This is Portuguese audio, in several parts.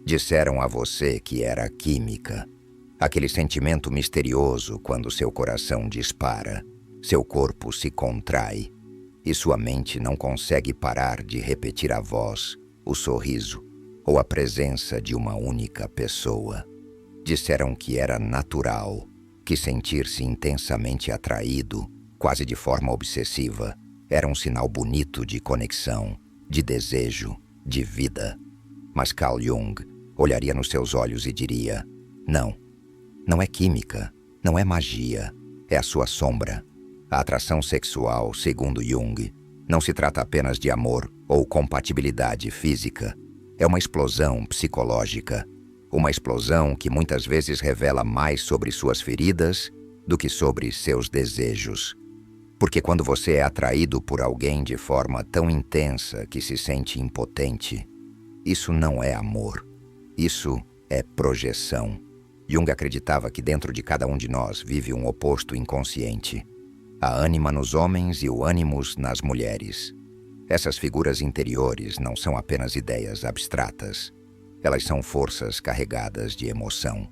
Disseram a você que era química. Aquele sentimento misterioso quando seu coração dispara, seu corpo se contrai e sua mente não consegue parar de repetir a voz, o sorriso ou a presença de uma única pessoa. Disseram que era natural, que sentir-se intensamente atraído, quase de forma obsessiva, era um sinal bonito de conexão, de desejo, de vida. Mas Carl Jung olharia nos seus olhos e diria: não é química, não é magia, é a sua sombra. A atração sexual, segundo Jung, não se trata apenas de amor ou compatibilidade física. É uma explosão psicológica. Uma explosão que muitas vezes revela mais sobre suas feridas do que sobre seus desejos. Porque quando você é atraído por alguém de forma tão intensa que se sente impotente, isso não é amor. Isso é projeção. Jung acreditava que dentro de cada um de nós vive um oposto inconsciente. A ânima nos homens e o ânimos nas mulheres. Essas figuras interiores não são apenas ideias abstratas. Elas são forças carregadas de emoção,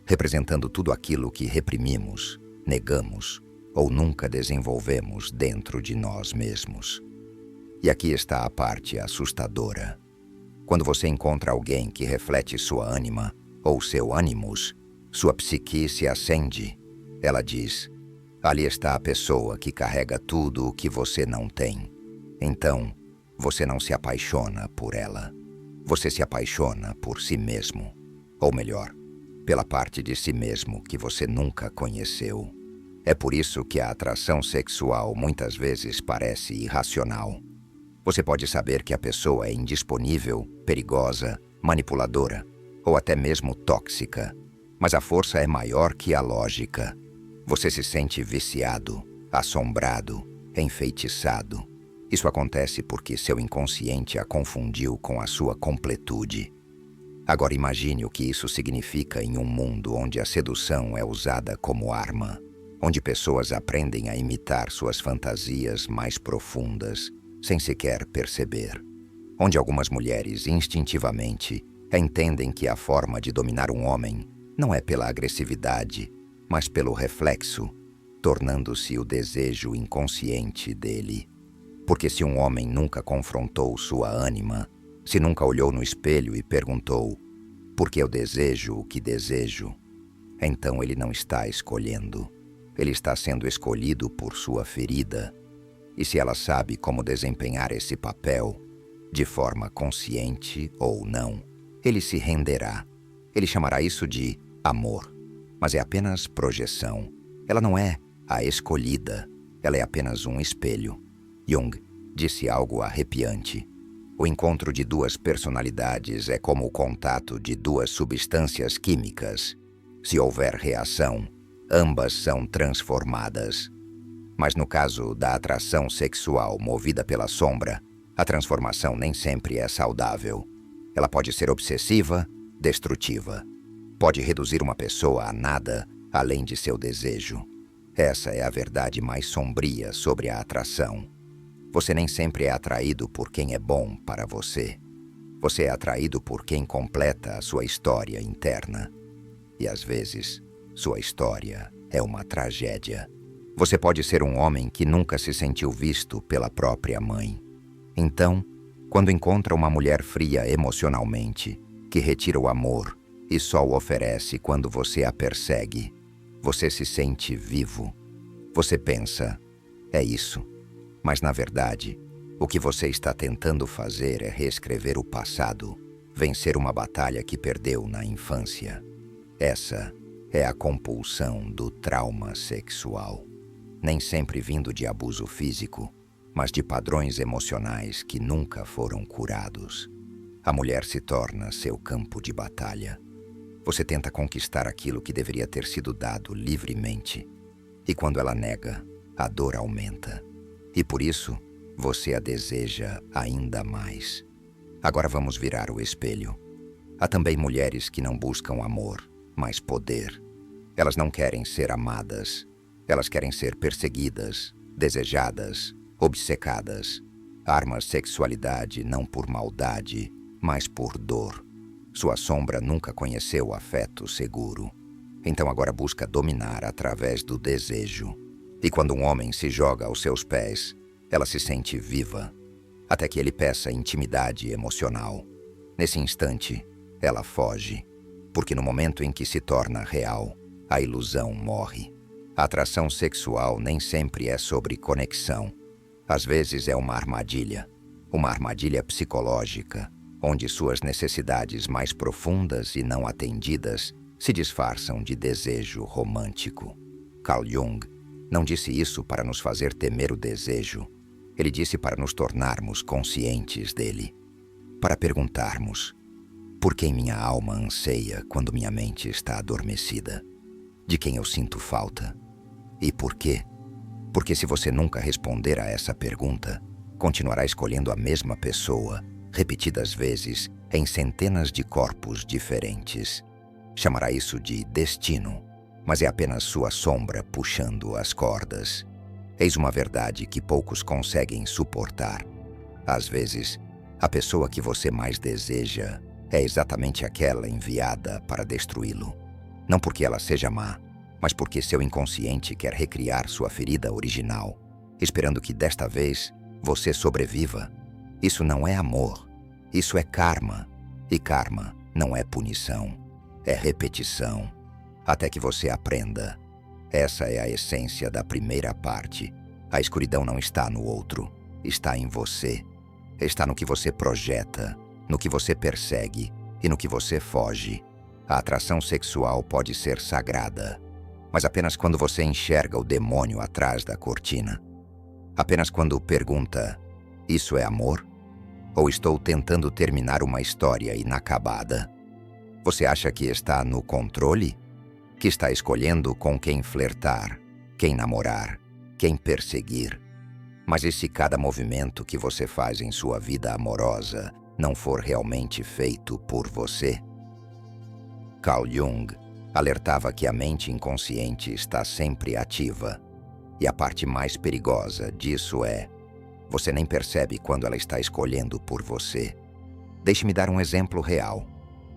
representando tudo aquilo que reprimimos, negamos ou nunca desenvolvemos dentro de nós mesmos. E aqui está a parte assustadora. Quando você encontra alguém que reflete sua ânima ou seu ânimos, sua psique se acende. Ela diz: ali está a pessoa que carrega tudo o que você não tem. Então, você não se apaixona por ela. Você se apaixona por si mesmo. Ou melhor, pela parte de si mesmo que você nunca conheceu. É por isso que a atração sexual muitas vezes parece irracional. Você pode saber que a pessoa é indisponível, perigosa, manipuladora ou até mesmo tóxica, mas a força é maior que a lógica. Você se sente viciado, assombrado, enfeitiçado. Isso acontece porque seu inconsciente a confundiu com a sua completude. Agora imagine o que isso significa em um mundo onde a sedução é usada como arma, onde pessoas aprendem a imitar suas fantasias mais profundas, sem sequer perceber. Onde algumas mulheres instintivamente entendem que a forma de dominar um homem não é pela agressividade, mas pelo reflexo, tornando-se o desejo inconsciente dele. Porque se um homem nunca confrontou sua ânima, se nunca olhou no espelho e perguntou: por que eu desejo o que desejo? Então ele não está escolhendo. Ele está sendo escolhido por sua ferida. E se ela sabe como desempenhar esse papel, de forma consciente ou não, ele se renderá. Ele chamará isso de amor. Mas é apenas projeção. Ela não é a escolhida. Ela é apenas um espelho. Jung disse algo arrepiante. O encontro de duas personalidades é como o contato de duas substâncias químicas. Se houver reação, ambas são transformadas. Mas no caso da atração sexual movida pela sombra, a transformação nem sempre é saudável. Ela pode ser obsessiva, destrutiva. Pode reduzir uma pessoa a nada além de seu desejo. Essa é a verdade mais sombria sobre a atração. Você nem sempre é atraído por quem é bom para você. Você é atraído por quem completa a sua história interna. E às vezes, sua história é uma tragédia. Você pode ser um homem que nunca se sentiu visto pela própria mãe. Então, quando encontra uma mulher fria emocionalmente, que retira o amor e só o oferece quando você a persegue, você se sente vivo. Você pensa: é isso. Mas, na verdade, o que você está tentando fazer é reescrever o passado, vencer uma batalha que perdeu na infância. Essa é a compulsão do trauma sexual. Nem sempre vindo de abuso físico, mas de padrões emocionais que nunca foram curados. A mulher se torna seu campo de batalha. Você tenta conquistar aquilo que deveria ter sido dado livremente. E quando ela nega, a dor aumenta. E por isso, você a deseja ainda mais. Agora vamos virar o espelho. Há também mulheres que não buscam amor, mas poder. Elas não querem ser amadas. Elas querem ser perseguidas, desejadas, obcecadas. Arma sexualidade não por maldade, mas por dor. Sua sombra nunca conheceu afeto seguro. Então agora busca dominar através do desejo. E quando um homem se joga aos seus pés, ela se sente viva, até que ele peça intimidade emocional. Nesse instante, ela foge, porque no momento em que se torna real, a ilusão morre. A atração sexual nem sempre é sobre conexão. Às vezes é uma armadilha psicológica, onde suas necessidades mais profundas e não atendidas se disfarçam de desejo romântico. Carl Jung não disse isso para nos fazer temer o desejo. Ele disse para nos tornarmos conscientes dele, para perguntarmos: por quem minha alma anseia quando minha mente está adormecida? De quem eu sinto falta? E por quê? Porque se você nunca responder a essa pergunta, continuará escolhendo a mesma pessoa, repetidas vezes, em centenas de corpos diferentes. Chamará isso de destino, mas é apenas sua sombra puxando as cordas. Eis uma verdade que poucos conseguem suportar. Às vezes, a pessoa que você mais deseja é exatamente aquela enviada para destruí-lo. Não porque ela seja má, mas porque seu inconsciente quer recriar sua ferida original, esperando que desta vez você sobreviva. Isso não é amor, isso é karma. E karma não é punição, é repetição, até que você aprenda. Essa é a essência da primeira parte. A escuridão não está no outro, está em você. Está no que você projeta, no que você persegue e no que você foge. A atração sexual pode ser sagrada, mas apenas quando você enxerga o demônio atrás da cortina. Apenas quando pergunta: isso é amor? Ou estou tentando terminar uma história inacabada? Você acha que está no controle? Que está escolhendo com quem flertar, quem namorar, quem perseguir? Mas e se cada movimento que você faz em sua vida amorosa não for realmente feito por você? Carl Jung alertava que a mente inconsciente está sempre ativa. E a parte mais perigosa disso é: você nem percebe quando ela está escolhendo por você. Deixe-me dar um exemplo real.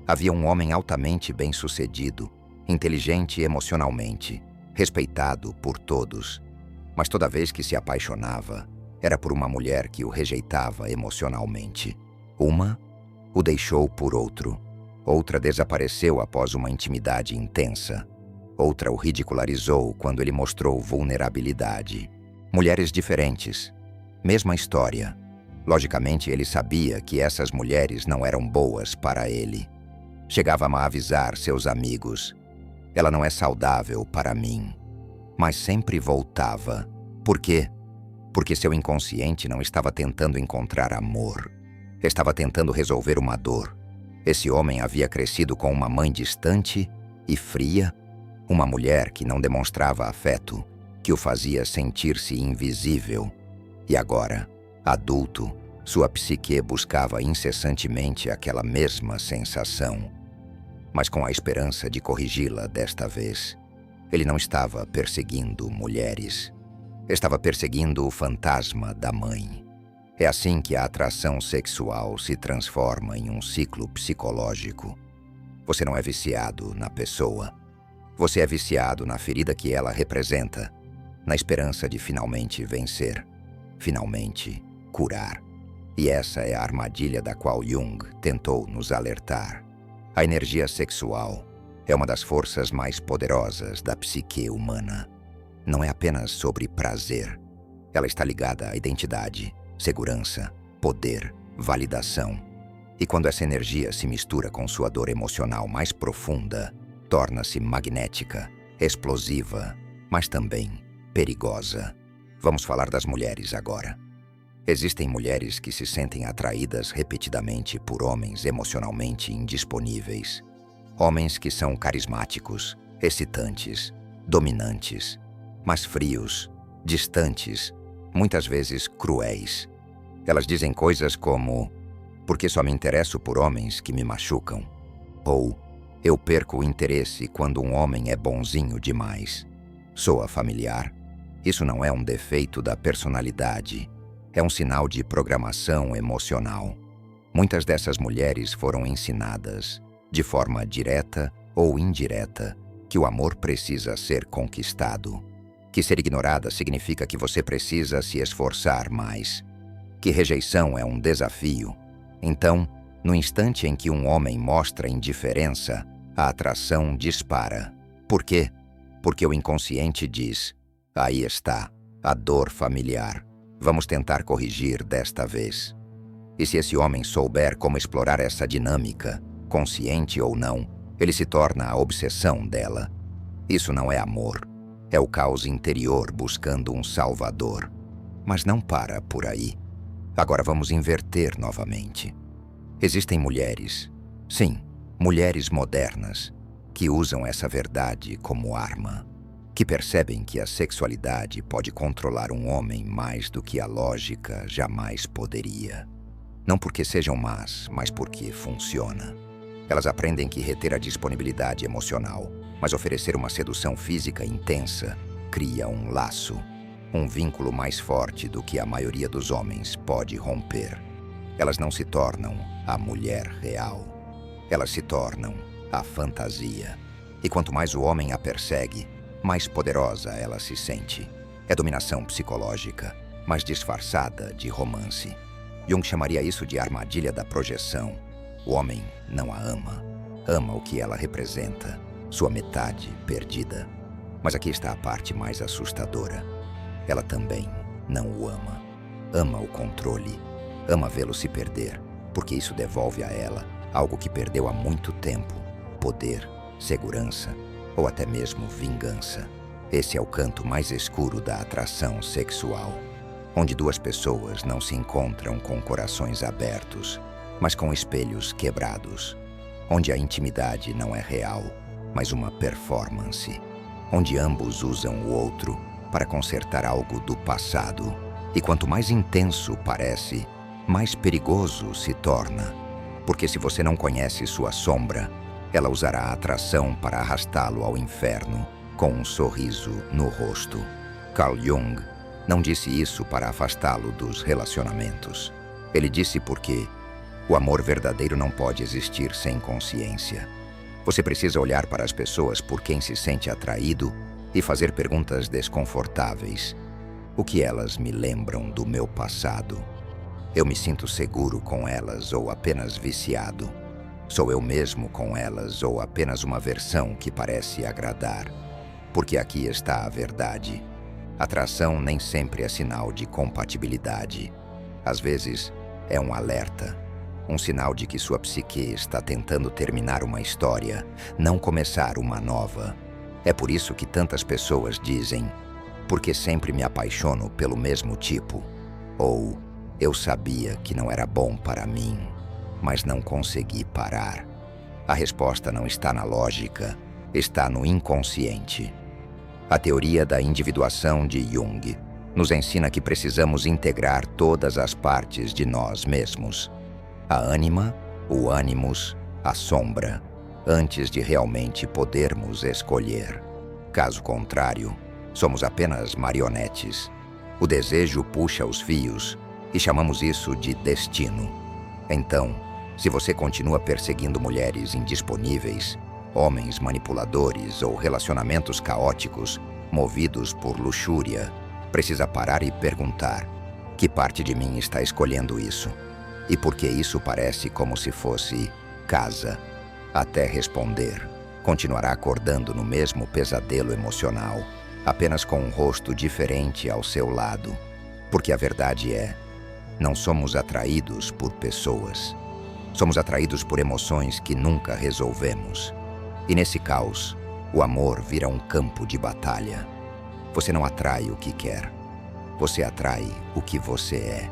Havia um homem altamente bem-sucedido, inteligente emocionalmente, respeitado por todos. Mas toda vez que se apaixonava, era por uma mulher que o rejeitava emocionalmente. Uma o deixou por outro. Outra desapareceu após uma intimidade intensa. Outra o ridicularizou quando ele mostrou vulnerabilidade. Mulheres diferentes, mesma história. Logicamente, ele sabia que essas mulheres não eram boas para ele. Chegava a avisar seus amigos: ela não é saudável para mim. Mas sempre voltava. Por quê? Porque seu inconsciente não estava tentando encontrar amor. Estava tentando resolver uma dor. Esse homem havia crescido com uma mãe distante e fria, uma mulher que não demonstrava afeto, que o fazia sentir-se invisível. E agora, adulto, sua psique buscava incessantemente aquela mesma sensação, mas com a esperança de corrigi-la desta vez. Ele não estava perseguindo mulheres. Estava perseguindo o fantasma da mãe. É assim que a atração sexual se transforma em um ciclo psicológico. Você não é viciado na pessoa. Você é viciado na ferida que ela representa, na esperança de finalmente vencer, finalmente curar. E essa é a armadilha da qual Jung tentou nos alertar. A energia sexual é uma das forças mais poderosas da psique humana. Não é apenas sobre prazer. Ela está ligada à identidade, segurança, poder, validação. E quando essa energia se mistura com sua dor emocional mais profunda, torna-se magnética, explosiva, mas também perigosa. Vamos falar das mulheres agora. Existem mulheres que se sentem atraídas repetidamente por homens emocionalmente indisponíveis. Homens que são carismáticos, excitantes, dominantes, mas frios, distantes, muitas vezes cruéis. Elas dizem coisas como: porque só me interesso por homens que me machucam. Ou: eu perco o interesse quando um homem é bonzinho demais. Soa familiar? Isso não é um defeito da personalidade. É um sinal de programação emocional. Muitas dessas mulheres foram ensinadas, de forma direta ou indireta, que o amor precisa ser conquistado, que ser ignorada significa que você precisa se esforçar mais, que rejeição é um desafio. Então, no instante em que um homem mostra indiferença, a atração dispara. Por quê? Porque o inconsciente diz: aí está, a dor familiar. Vamos tentar corrigir desta vez. E se esse homem souber como explorar essa dinâmica, consciente ou não, ele se torna a obsessão dela. Isso não é amor. É o caos interior buscando um salvador. Mas não para por aí. Agora vamos inverter novamente. Existem mulheres, sim, mulheres modernas, que usam essa verdade como arma, que percebem que a sexualidade pode controlar um homem mais do que a lógica jamais poderia. Não porque sejam más, mas porque funciona. Elas aprendem que reter a disponibilidade emocional, mas oferecer uma sedução física intensa, cria um laço, um vínculo mais forte do que a maioria dos homens pode romper. Elas não se tornam a mulher real. Elas se tornam a fantasia. E quanto mais o homem a persegue, mais poderosa ela se sente. É dominação psicológica, mas disfarçada de romance. Jung chamaria isso de armadilha da projeção. O homem não a ama. Ama o que ela representa, sua metade perdida. Mas aqui está a parte mais assustadora. Ela também não o ama. Ama o controle. Ama vê-lo se perder, porque isso devolve a ela algo que perdeu há muito tempo: poder, segurança ou até mesmo vingança. Esse é o canto mais escuro da atração sexual, onde duas pessoas não se encontram com corações abertos, mas com espelhos quebrados, onde a intimidade não é real, mas uma performance, onde ambos usam o outro para consertar algo do passado. E quanto mais intenso parece, mais perigoso se torna, porque se você não conhece sua sombra, ela usará a atração para arrastá-lo ao inferno com um sorriso no rosto. Carl Jung não disse isso para afastá-lo dos relacionamentos. Ele disse porque o amor verdadeiro não pode existir sem consciência. Você precisa olhar para as pessoas por quem se sente atraído e fazer perguntas desconfortáveis. O que elas me lembram do meu passado? Eu me sinto seguro com elas ou apenas viciado? Sou eu mesmo com elas ou apenas uma versão que parece agradar? Porque aqui está a verdade. Atração nem sempre é sinal de compatibilidade. Às vezes, é um alerta, um sinal de que sua psique está tentando terminar uma história, não começar uma nova. É por isso que tantas pessoas dizem: porque sempre me apaixono pelo mesmo tipo. Ou, eu sabia que não era bom para mim, mas não consegui parar. A resposta não está na lógica, está no inconsciente. A teoria da individuação de Jung nos ensina que precisamos integrar todas as partes de nós mesmos: a ânima, o ânimos, a sombra, antes de realmente podermos escolher. Caso contrário, somos apenas marionetes. O desejo puxa os fios e chamamos isso de destino. Então, se você continua perseguindo mulheres indisponíveis, homens manipuladores ou relacionamentos caóticos, movidos por luxúria, precisa parar e perguntar: que parte de mim está escolhendo isso? E por que isso parece como se fosse casa? Até responder, continuará acordando no mesmo pesadelo emocional, apenas com um rosto diferente ao seu lado. Porque a verdade é, não somos atraídos por pessoas. Somos atraídos por emoções que nunca resolvemos. E nesse caos, o amor vira um campo de batalha. Você não atrai o que quer. Você atrai o que você é.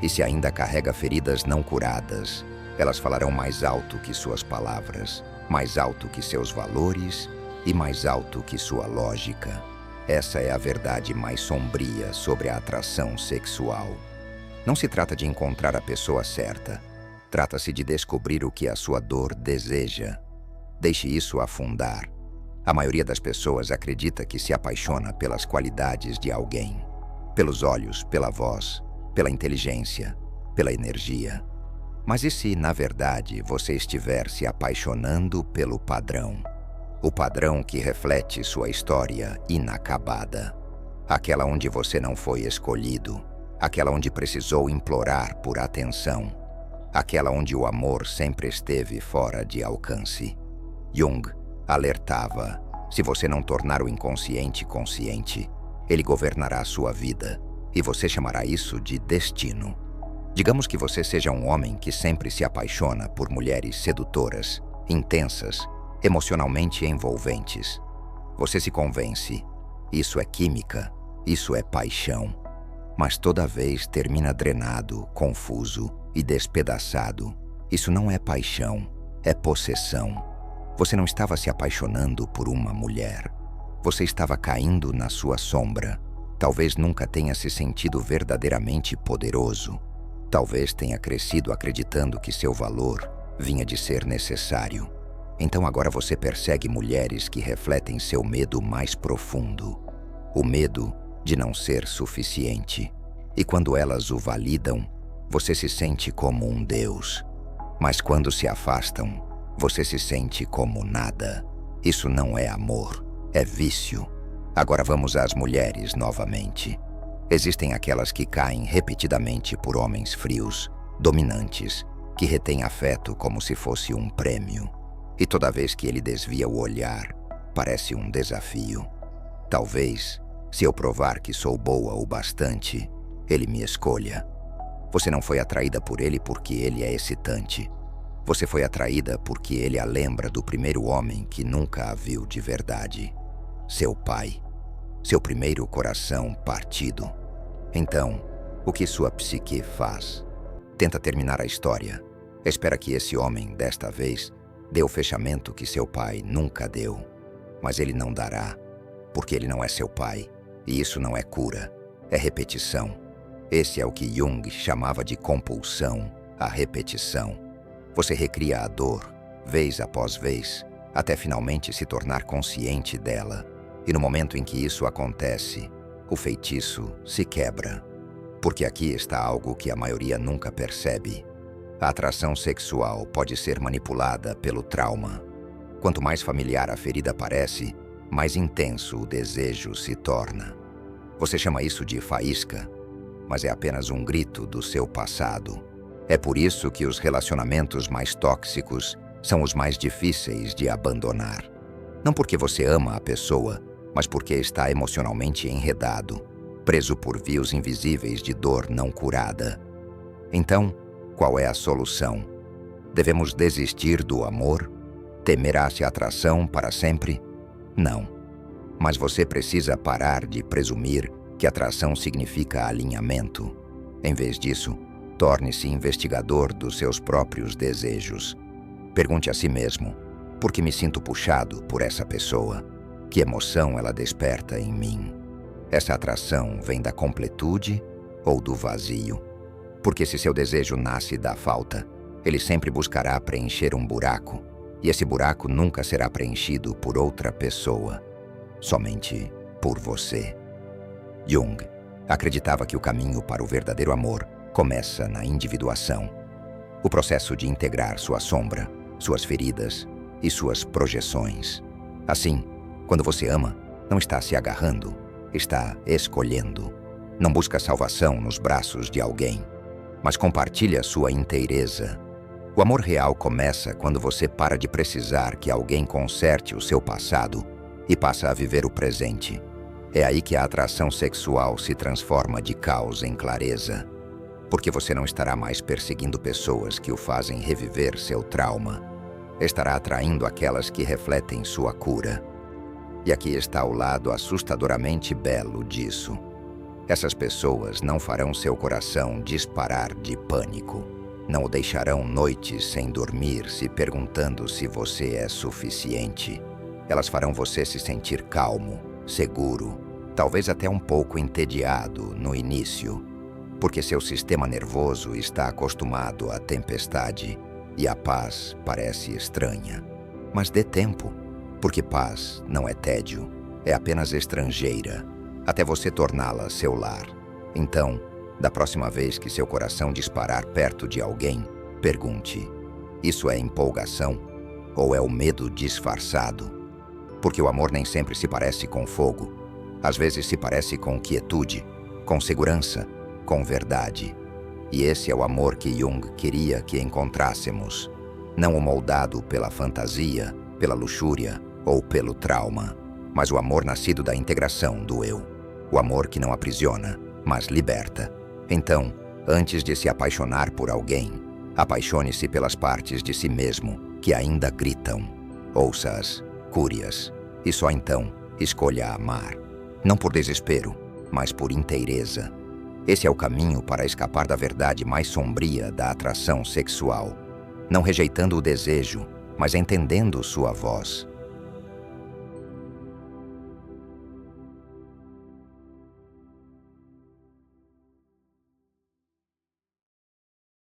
E se ainda carrega feridas não curadas, elas falarão mais alto que suas palavras, mais alto que seus valores e mais alto que sua lógica. Essa é a verdade mais sombria sobre a atração sexual. Não se trata de encontrar a pessoa certa. Trata-se de descobrir o que a sua dor deseja. Deixe isso afundar. A maioria das pessoas acredita que se apaixona pelas qualidades de alguém. Pelos olhos, pela voz, pela inteligência, pela energia. Mas e se, na verdade, você estiver se apaixonando pelo padrão? O padrão que reflete sua história inacabada. Aquela onde você não foi escolhido. Aquela onde precisou implorar por atenção. Aquela onde o amor sempre esteve fora de alcance. Jung alertava: se você não tornar o inconsciente consciente, ele governará sua vida, e você chamará isso de destino. Digamos que você seja um homem que sempre se apaixona por mulheres sedutoras, intensas, emocionalmente envolventes. Você se convence: isso é química, isso é paixão. Mas toda vez termina drenado, confuso e despedaçado. Isso não é paixão, é possessão. Você não estava se apaixonando por uma mulher. Você estava caindo na sua sombra. Talvez nunca tenha se sentido verdadeiramente poderoso. Talvez tenha crescido acreditando que seu valor vinha de ser necessário. Então agora você persegue mulheres que refletem seu medo mais profundo. O medo de não ser suficiente. E quando elas o validam, você se sente como um deus. Mas quando se afastam, você se sente como nada. Isso não é amor, é vício. Agora vamos às mulheres novamente. Existem aquelas que caem repetidamente por homens frios, dominantes, que retêm afeto como se fosse um prêmio. E toda vez que ele desvia o olhar, parece um desafio. Talvez, se eu provar que sou boa o bastante, ele me escolha. Você não foi atraída por ele porque ele é excitante. Você foi atraída porque ele a lembra do primeiro homem que nunca a viu de verdade. Seu pai. Seu primeiro coração partido. Então, o que sua psique faz? Tenta terminar a história. Espera que esse homem, desta vez, dê o fechamento que seu pai nunca deu. Mas ele não dará, porque ele não é seu pai. E isso não é cura, é repetição. Esse é o que Jung chamava de compulsão, a repetição. Você recria a dor, vez após vez, até finalmente se tornar consciente dela. E no momento em que isso acontece, o feitiço se quebra. Porque aqui está algo que a maioria nunca percebe. A atração sexual pode ser manipulada pelo trauma. Quanto mais familiar a ferida parece, mais intenso o desejo se torna. Você chama isso de faísca, mas é apenas um grito do seu passado. É por isso que os relacionamentos mais tóxicos são os mais difíceis de abandonar. Não porque você ama a pessoa, mas porque está emocionalmente enredado, preso por vios invisíveis de dor não curada. Então, qual é a solução? Devemos desistir do amor? Temerá-se a atração para sempre? Não. Mas você precisa parar de presumir que atração significa alinhamento. Em vez disso, torne-se investigador dos seus próprios desejos. Pergunte a si mesmo: por que me sinto puxado por essa pessoa? Que emoção ela desperta em mim? Essa atração vem da completude ou do vazio? Porque se seu desejo nasce da falta, ele sempre buscará preencher um buraco, e esse buraco nunca será preenchido por outra pessoa, somente por você. Jung acreditava que o caminho para o verdadeiro amor começa na individuação. O processo de integrar sua sombra, suas feridas e suas projeções. Assim, quando você ama, não está se agarrando, está escolhendo. Não busca salvação nos braços de alguém, mas compartilha sua inteireza. O amor real começa quando você para de precisar que alguém conserte o seu passado e passa a viver o presente. É aí que a atração sexual se transforma de caos em clareza. Porque você não estará mais perseguindo pessoas que o fazem reviver seu trauma. Estará atraindo aquelas que refletem sua cura. E aqui está o lado assustadoramente belo disso. Essas pessoas não farão seu coração disparar de pânico. Não o deixarão noites sem dormir se perguntando se você é suficiente. Elas farão você se sentir calmo, seguro, talvez até um pouco entediado no início, porque seu sistema nervoso está acostumado à tempestade e a paz parece estranha. Mas dê tempo, porque paz não é tédio, é apenas estrangeira, até você torná-la seu lar. Então, da próxima vez que seu coração disparar perto de alguém, Pergunte: isso é empolgação ou é o medo disfarçado? Porque o amor nem sempre se parece com fogo. Às vezes se parece com quietude, com segurança, com verdade. E esse é o amor que Jung queria que encontrássemos. Não o moldado pela fantasia, pela luxúria ou pelo trauma, mas o amor nascido da integração do eu. O amor que não aprisiona, mas liberta. Então, antes de se apaixonar por alguém, apaixone-se pelas partes de si mesmo que ainda gritam. Ouça-as, cure-as, e só então escolha amar. Não por desespero, mas por inteireza. Esse é o caminho para escapar da verdade mais sombria da atração sexual. Não rejeitando o desejo, mas entendendo sua voz.